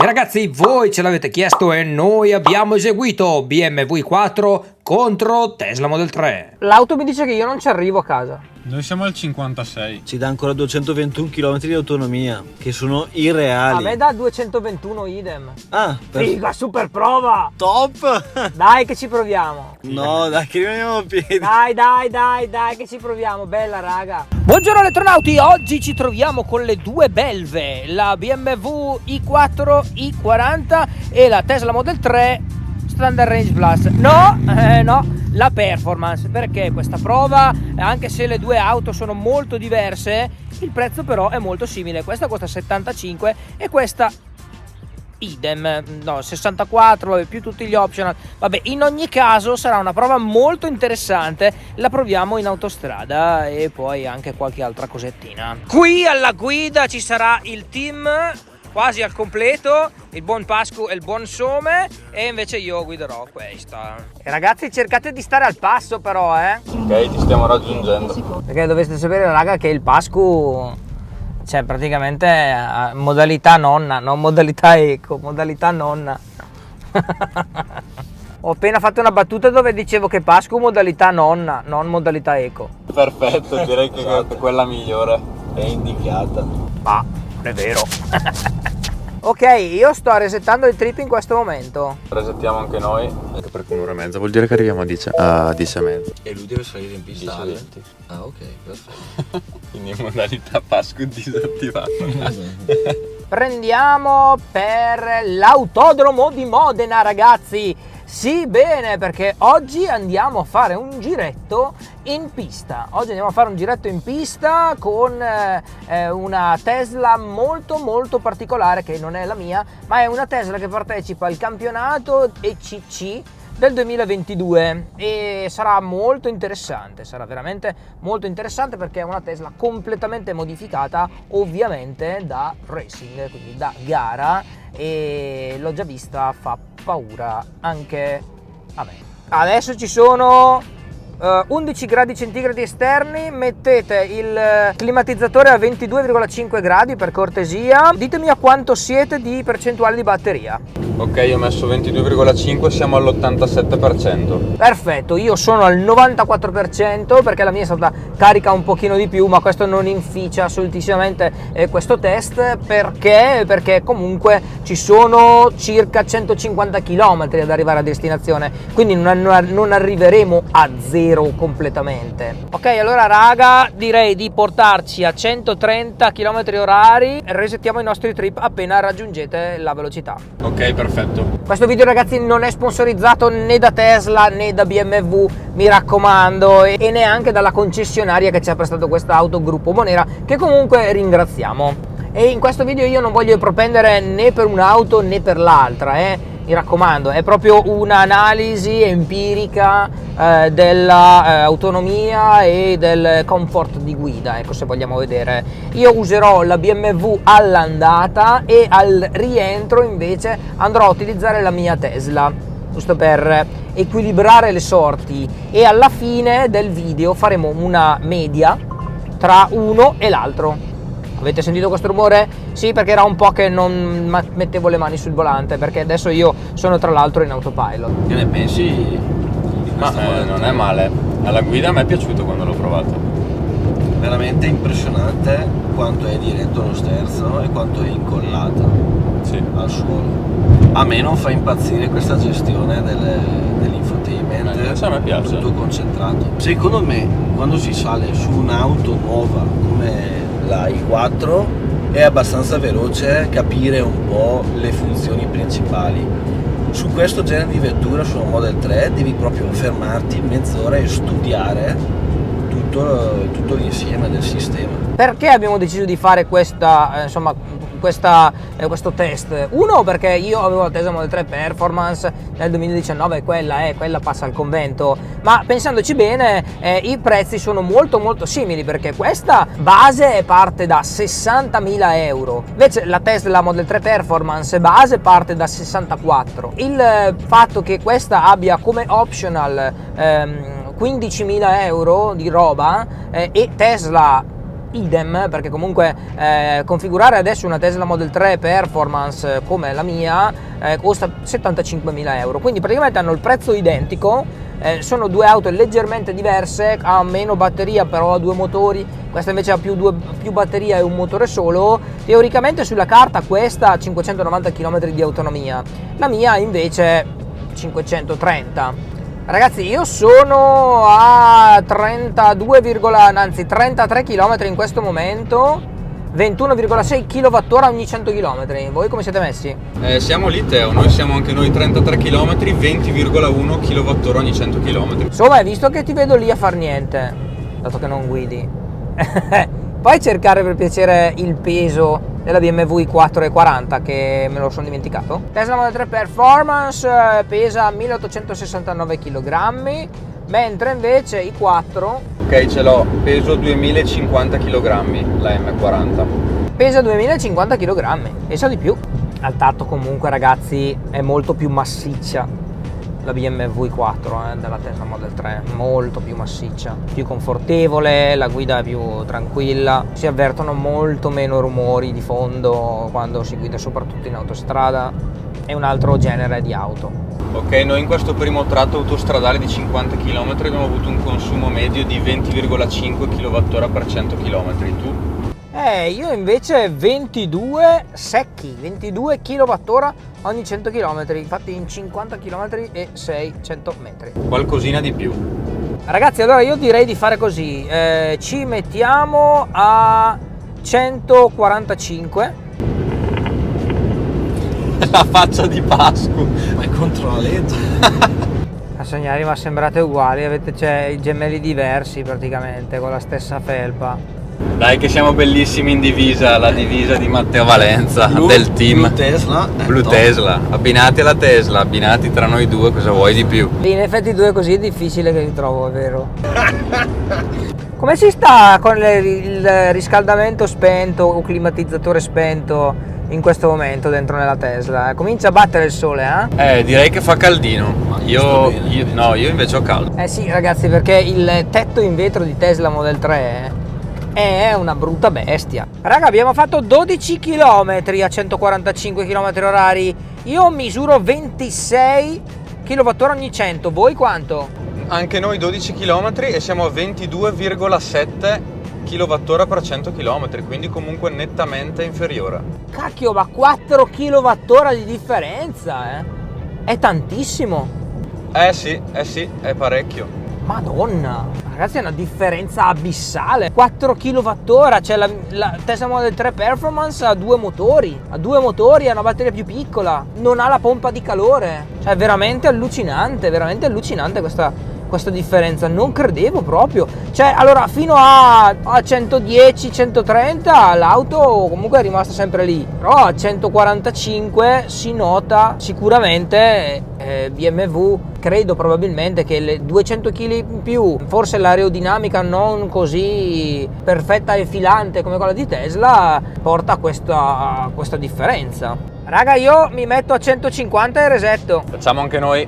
E ragazzi, voi ce l'avete chiesto e noi abbiamo eseguito BMW i4 contro Tesla Model 3. L'auto mi dice che io non ci arrivo a casa. Noi siamo al 56. Ci dà ancora 221 km di autonomia, che sono irreali. A me dà 221 idem. Ah, Figa, super prova! top! Dai che ci proviamo. No, dai, che rimaniamo a piedi. Dai che ci proviamo, bella raga. Buongiorno elettronauti, oggi ci troviamo con le due belve, la BMW i4 i40 e la Tesla Model 3 Standard Range Plus. No, la performance, perché questa prova, anche se le due auto sono molto diverse, il prezzo però è molto simile. Questa costa 75 e questa idem, no, 64, vabbè, più tutti gli optional. Vabbè, in ogni caso sarà una prova molto interessante, la proviamo in autostrada e poi anche qualche altra cosettina. Qui alla guida ci sarà il team quasi al completo, il buon Pascu e il buon Some, e invece io guiderò questa. E ragazzi, cercate di stare al passo però, Ok, ti stiamo raggiungendo. perché dovete sapere raga che il Pascu, cioè praticamente modalità nonna, non modalità eco, modalità nonna. Ho appena fatto una battuta dove dicevo che Pascu modalità nonna, non modalità eco. Perfetto, direi che è quella migliore. È indicata. Ma non è vero. Ok, io sto resettando il trip in questo momento. Resettiamo anche noi. Anche perché un'ora e mezza vuol dire che arriviamo a 10 e mezza. E lui deve salire in pista. 10-20. Ah, ok, perfetto. Quindi in modalità Pascu disattivata. Prendiamo per l'autodromo di Modena, ragazzi. Sì, bene, perché oggi andiamo a fare un giretto in pista. Oggi andiamo a fare un giretto in pista con una Tesla molto particolare, che non è la mia, ma è una Tesla che partecipa al campionato ECC del 2022 e sarà molto interessante, sarà veramente molto interessante, perché è una Tesla completamente modificata, ovviamente da racing, quindi da gara, e l'ho già vista, fa paura anche a me. Adesso ci sono 11 gradi centigradi esterni, mettete il climatizzatore a 22,5 gradi per cortesia. Ditemi a quanto siete di percentuale di batteria. Ok, io ho messo 22,5, siamo all'87%. Perfetto, io sono al 94% perché la mia è stata carica un pochino di più, ma questo non inficia assolutissimamente questo test, perché comunque ci sono circa 150 km ad arrivare a destinazione, quindi non arriveremo a zero completamente. Ok, allora raga, direi di portarci a 130 km orari e resettiamo i nostri trip appena raggiungete la velocità. Ok, perfetto. Questo video ragazzi non è sponsorizzato né da Tesla né da BMW, mi raccomando, e neanche dalla concessionaria che ci ha prestato questa auto, Gruppo Monera, che comunque ringraziamo. E in questo video io non voglio propendere né per un'auto né per l'altra, mi raccomando, è proprio un'analisi empirica della autonomia e del comfort di guida, ecco, se vogliamo vedere. Io userò la BMW all'andata e al rientro invece andrò a utilizzare la mia Tesla, giusto per equilibrare le sorti, e alla fine del video faremo una media tra uno e l'altro. Avete sentito questo rumore? Sì, perché era un po' che non mettevo le mani sul volante, perché adesso io sono tra l'altro in autopilot. Che ne pensi di Ma questa modalità? non è male. Alla guida a me è piaciuto quando l'ho provato. Veramente impressionante quanto è diretto lo sterzo e quanto è incollato Sì. al suolo. A me non fa impazzire questa gestione dell'infotainment, Invece a me piace. tutto concentrato. Secondo me, quando si sale su un'auto nuova come la i4 è abbastanza veloce capire un po' le funzioni principali. Su questo genere di vettura, su una Model 3, devi proprio fermarti mezz'ora e studiare tutto l'insieme del sistema. Perché abbiamo deciso di fare questo test? Uno, perché io avevo la Tesla Model 3 Performance nel 2019 e quella passa al convento, ma pensandoci bene i prezzi sono molto simili, perché questa base parte da 60.000 euro, invece la Tesla Model 3 Performance base parte da 64. Il fatto che questa abbia come optional 15.000 euro di roba e Tesla idem, perché comunque configurare adesso una Tesla Model 3 Performance come la mia costa 75.000 euro, quindi praticamente hanno il prezzo identico. Sono due auto leggermente diverse, ha meno batteria però ha due motori, questa invece ha più batteria e un motore solo. Teoricamente sulla carta questa ha 590 km di autonomia, la mia invece 530. Ragazzi, io sono a 33 km in questo momento, 21,6 kWh ogni 100 km. Voi come siete messi? Siamo lì, Teo, noi siamo anche noi 33 km, 20,1 kWh ogni 100 km. Insomma, hai visto che ti vedo lì a far niente, dato che non guidi. Puoi cercare per piacere il peso della BMW i4 E40, che me lo sono dimenticato. Tesla Model 3 Performance pesa 1869 kg, mentre invece i4 Ok, ce l'ho, peso 2050 kg, la M40. pesa 2050 kg, pesa di più. Al tatto comunque, ragazzi, è molto più massiccia la BMW i4 della Tesla Model 3, molto più massiccia, più confortevole, la guida è più tranquilla, si avvertono molto meno rumori di fondo quando si guida soprattutto in autostrada, è un altro genere di auto. Ok, noi in questo primo tratto autostradale di 50 km abbiamo avuto un consumo medio di 20,5 kWh per 100 km, tu? Io invece 22 secchi, 22 kWh ogni 100 km, infatti in 50 km e 600 metri. Qualcosina di più. Ragazzi, allora io direi di fare così, ci mettiamo a 145. La faccia di Pasqua. Ma è contro la legge. A sognare, ma sembrate uguali, avete i gemelli diversi praticamente, con la stessa felpa. Dai che siamo bellissimi in divisa, la divisa di Matteo Valenza, del team Blue Tesla. Blue top. Tesla, abbinati alla Tesla, abbinati tra noi due, cosa vuoi di più? In effetti due così è difficile che li trovo, è vero. Come si sta con il riscaldamento spento o climatizzatore spento in questo momento dentro nella Tesla? Comincia a battere il sole, eh? Direi che fa caldino. Io invece ho caldo. Eh sì, ragazzi, perché il tetto in vetro di Tesla Model 3 è una brutta bestia. Raga, abbiamo fatto 12 km a 145 km/h. Io misuro 26 kWh ogni 100. Voi quanto? Anche noi 12 km e siamo a 22,7 kWh per 100 km, quindi comunque nettamente inferiore. Cacchio, ma 4 kWh di differenza, eh? È tantissimo. Sì, è parecchio. Madonna, ragazzi, è una differenza abissale. 4 kWh, cioè la Tesla Model 3 Performance ha due motori, ha una batteria più piccola, non ha la pompa di calore. Cioè è veramente allucinante questa differenza, non credevo proprio. Cioè, allora, fino a 110-130 l'auto comunque è rimasta sempre lì, però a 145 si nota sicuramente. BMW, credo probabilmente che le 200 kg in più, forse l'aerodinamica non così perfetta e filante come quella di Tesla, porta a questa differenza. Raga, io mi metto a 150 e resetto. Facciamo anche noi.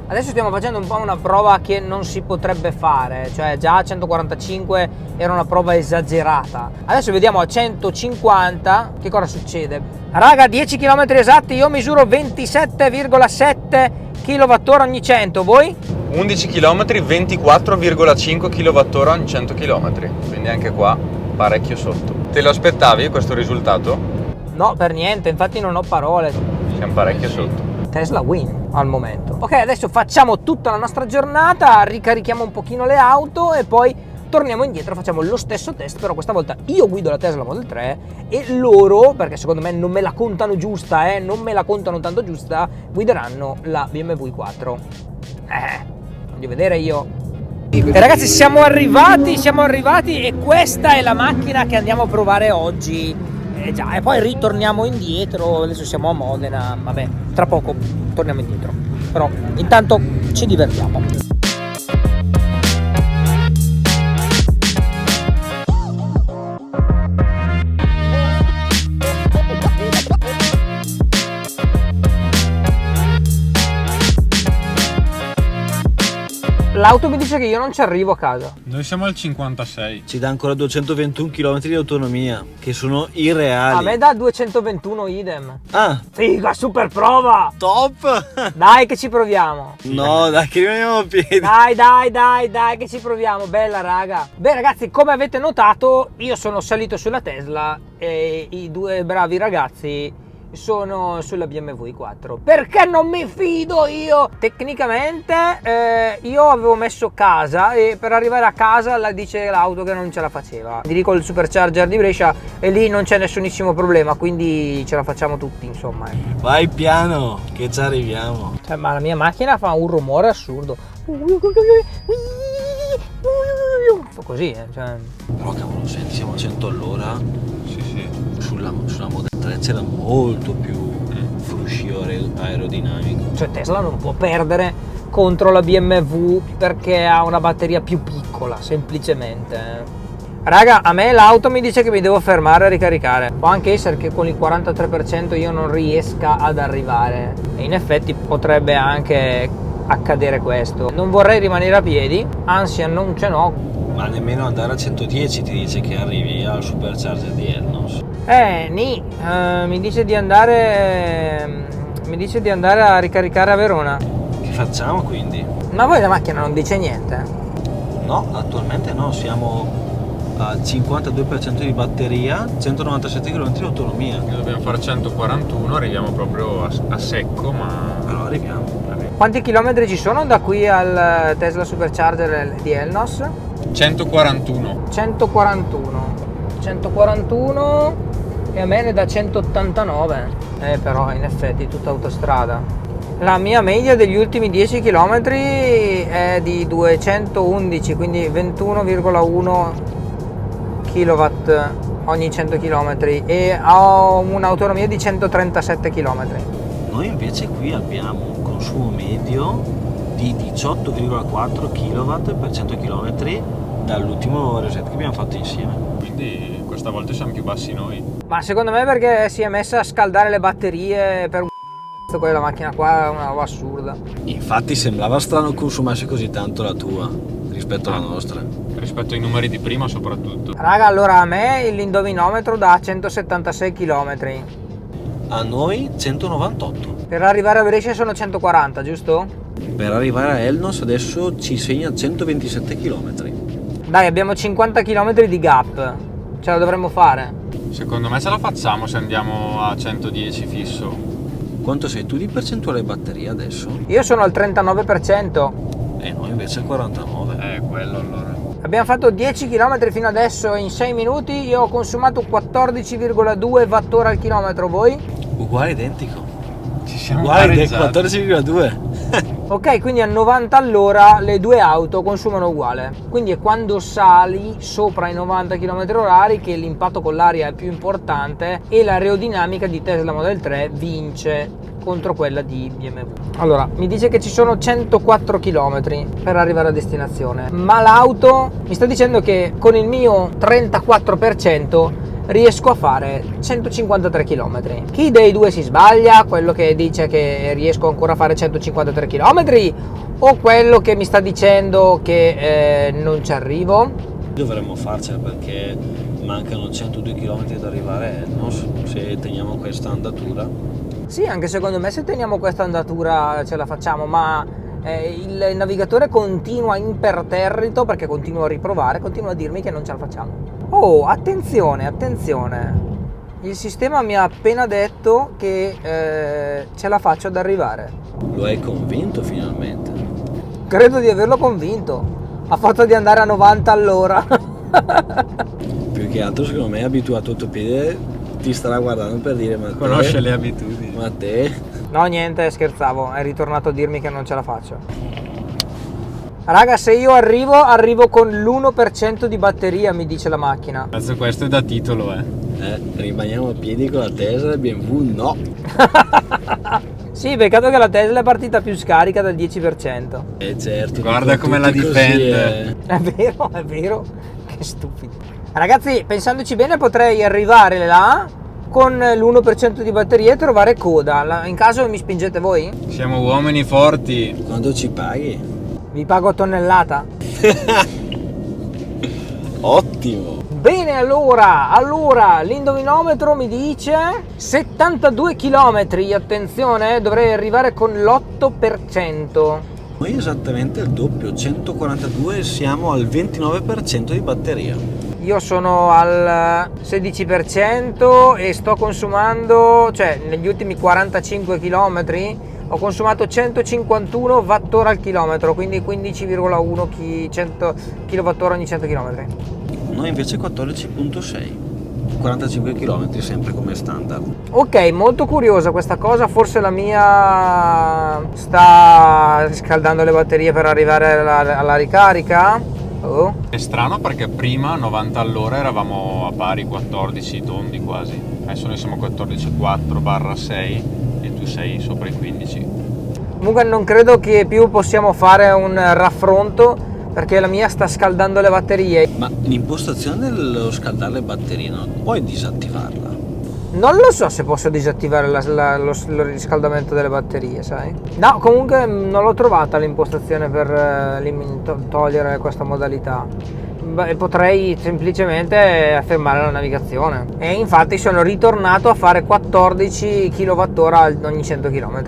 Adesso stiamo facendo un po' una prova che non si potrebbe fare, cioè già a 145 era una prova esagerata. Adesso vediamo a 150 che cosa succede. Raga, 10 km esatti, io misuro 27,7 kWh ogni 100, voi? 11 km, 24,5 kWh ogni 100 km, quindi anche qua parecchio sotto. Te lo aspettavi questo risultato? No, per niente, infatti non ho parole. Siamo parecchio sotto. Tesla win al momento. Ok, adesso facciamo tutta la nostra giornata, ricarichiamo un pochino le auto e poi torniamo indietro, facciamo lo stesso test, però questa volta io guido la Tesla Model 3 e loro, perché secondo me non me la contano giusta, non me la contano tanto giusta, guideranno la BMW i4. Voglio vedere io. E ragazzi, siamo arrivati e questa è la macchina che andiamo a provare oggi. Già, e poi ritorniamo indietro, adesso siamo a Modena, vabbè, tra poco torniamo indietro, però intanto ci divertiamo. l'auto mi dice che io non ci arrivo a casa. Noi siamo al 56. Ci dà ancora 221 km di autonomia, che sono irreali. A me dà 221 idem. Ah, Figa, super prova! top! Dai che ci proviamo. No, dai, che rimaniamo a piedi. Dai che ci proviamo, bella raga. Beh ragazzi, come avete notato, io sono salito sulla Tesla e i due bravi ragazzi sono sulla BMW i4. Perché non mi fido io? Tecnicamente io avevo messo casa e per arrivare a casa la dice l'auto che non ce la faceva. Ti dico il supercharger di Brescia e lì non c'è nessunissimo problema, quindi ce la facciamo tutti, insomma. Vai piano, che ci arriviamo. Cioè, ma la mia macchina fa un rumore assurdo. Fa così, cioè. Però cavolo, senti, siamo a 100 all'ora. Sì. Sulla Model 3 c'era molto più fruscio aerodinamico. Cioè Tesla non può perdere contro la BMW perché ha una batteria più piccola, semplicemente. Raga, a me l'auto mi dice che mi devo fermare a ricaricare. Può anche essere che con il 43% io non riesca ad arrivare. E in effetti potrebbe anche accadere questo. Non vorrei rimanere a piedi, ansia non ce n'ho. Ma nemmeno andare a 110 ti dice che arrivi al supercharger di Elnos. Mi dice di andare a ricaricare a Verona. Che facciamo quindi? Ma voi la macchina non dice niente? No, attualmente no, siamo al 52% di batteria, 197 km di autonomia. Noi dobbiamo fare 141, arriviamo proprio a secco, ma Però arriviamo. Quanti chilometri ci sono da qui al Tesla Supercharger di Elnos? 141. 141 e a me ne dà 189. Però in effetti tutta autostrada. La mia media degli ultimi 10 km è di 211, quindi 21,1 kW ogni 100 km e ho un'autonomia di 137 km. Noi invece qui abbiamo un consumo medio di 18,4 kW per 100 km dall'ultimo reset che abbiamo fatto insieme. Quindi questa volta siamo più bassi noi. Ma secondo me perché si è messa a scaldare le batterie per un c***o, quella macchina qua è una roba assurda. Infatti sembrava strano consumasse così tanto la tua rispetto alla nostra. Rispetto ai numeri di prima soprattutto. Raga, allora a me l'indovinometro dà 176 km. A noi 198. Per arrivare a Brescia sono 140, giusto? Per arrivare a Elnos adesso ci segna 127 km. Dai, abbiamo 50 km di gap. Ce la dovremmo fare. Secondo me ce la facciamo se andiamo a 110 fisso. Quanto sei tu di percentuale batteria adesso? Io sono al 39%. E noi invece al 49. Quello allora. Abbiamo fatto 10 km fino adesso in 6 minuti. Io ho consumato 14,2 Wh al chilometro. Voi? Uguale, identico. Ci siamo Uguale, pareggiati. 14,2. Ok, quindi a 90 all'ora le due auto consumano uguale. Quindi è quando sali sopra i 90 km/h che l'impatto con l'aria è più importante e l'aerodinamica di Tesla Model 3 vince contro quella di BMW. Allora, mi dice che ci sono 104 km per arrivare a destinazione, ma l'auto mi sta dicendo che con il mio 34% riesco a fare 153 km. Chi dei due si sbaglia? Quello che dice che riesco ancora a fare 153 km o quello che mi sta dicendo che non ci arrivo? Dovremmo farcela perché mancano 102 km ad arrivare a Elnos se teniamo questa andatura. Sì, anche secondo me se teniamo questa andatura ce la facciamo, ma il navigatore continua imperterrito perché continua a riprovare, continua a dirmi che non ce la facciamo. Oh, attenzione, attenzione, il sistema mi ha appena detto che ce la faccio ad arrivare. Lo hai convinto finalmente? Credo di averlo convinto, a forza di andare a 90 all'ora. Più che altro secondo me è abituato a piede, ti starà guardando per dire ma te, Conosce le abitudini. ma te? No, niente, scherzavo, è ritornato a dirmi che non ce la faccio. Raga, se io arrivo con l'1% di batteria, mi dice la macchina. Cazzo, questo è da titolo, Rimaniamo a piedi con la Tesla e BMW no. Sì, peccato che la Tesla è partita più scarica del 10%. Certo. Guarda dicono come la tutti così, difende. È vero, che stupido. Ragazzi, pensandoci bene, potrei arrivare là con l'1% di batteria e trovare coda. In caso mi spingete voi? Siamo uomini forti. Quando ci paghi? Vi pago a tonnellata? Ottimo! Bene, allora l'indovinometro mi dice 72 km, attenzione, dovrei arrivare con l'8%. Noi esattamente il doppio, 142 e siamo al 29% di batteria. Io sono al 16% e sto consumando, cioè negli ultimi 45 km ho consumato 151 Wh al chilometro, quindi 15,1 kWh ogni 100 km. Noi invece 14,6, 45 km sempre come standard. Ok, molto curiosa questa cosa, forse la mia sta riscaldando le batterie per arrivare alla ricarica. Oh. È strano perché prima 90 all'ora eravamo a pari 14 tondi quasi. Adesso noi siamo 14,4/6 e tu sei sopra i 15. Comunque non credo che più possiamo fare un raffronto perché la mia sta scaldando le batterie. Ma l'impostazione dello scaldare le batterie non puoi disattivarla? Non lo so se posso disattivare lo riscaldamento delle batterie, sai? No, comunque non l'ho trovata l'impostazione per togliere questa modalità. Potrei semplicemente fermare la navigazione. E infatti sono ritornato a fare 14 kWh ogni 100 km.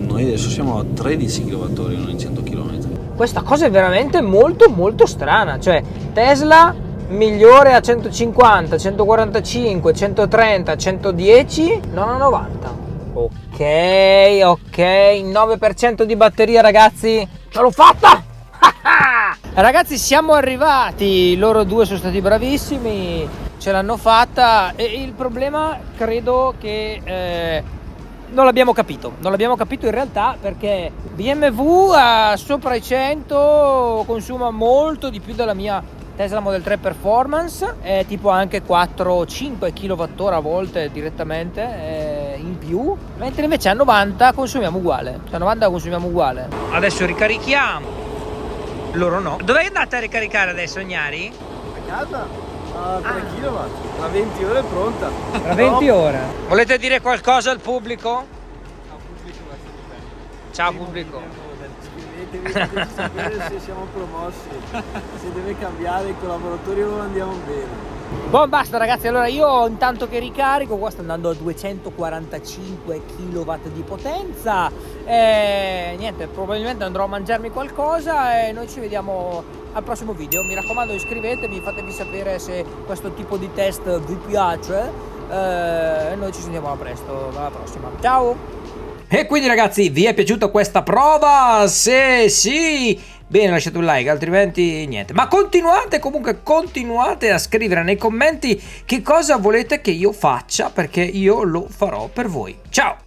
Noi adesso siamo a 13 kWh ogni 100 km. Questa cosa è veramente molto strana. Cioè, Tesla migliore a 150, 145, 130, 110, non a 90. Ok, 9% di batteria, ragazzi. Ce l'ho fatta! Ragazzi, siamo arrivati. Loro due sono stati bravissimi, ce l'hanno fatta. E il problema credo che non l'abbiamo capito in realtà, perché BMW sopra i 100 consuma molto di più della mia Tesla Model 3 Performance, è tipo anche 4-5 kWh a volte direttamente in più, mentre invece a 90 consumiamo uguale, cioè a 90 consumiamo uguale. Adesso ricarichiamo, loro no. Dove andate a ricaricare adesso, Gnari? A casa? A 3 kW, tra 20 ore è pronta. Tra 20 ore. Volete dire qualcosa al pubblico? Ciao pubblico. Scrivetevi, fateci sapere se siamo promossi, se deve cambiare i collaboratori o andiamo bene. Boh, basta ragazzi, allora io intanto che ricarico, qua sto andando a 245 kW di potenza, niente, probabilmente andrò a mangiarmi qualcosa e noi ci vediamo al prossimo video. Mi raccomando, iscrivetevi, fatevi sapere se questo tipo di test vi piace e noi ci sentiamo presto, alla prossima, ciao! E quindi ragazzi, vi è piaciuta questa prova? Se sì, bene, lasciate un like, altrimenti niente. Ma continuate a scrivere nei commenti che cosa volete che io faccia, perché io lo farò per voi. Ciao!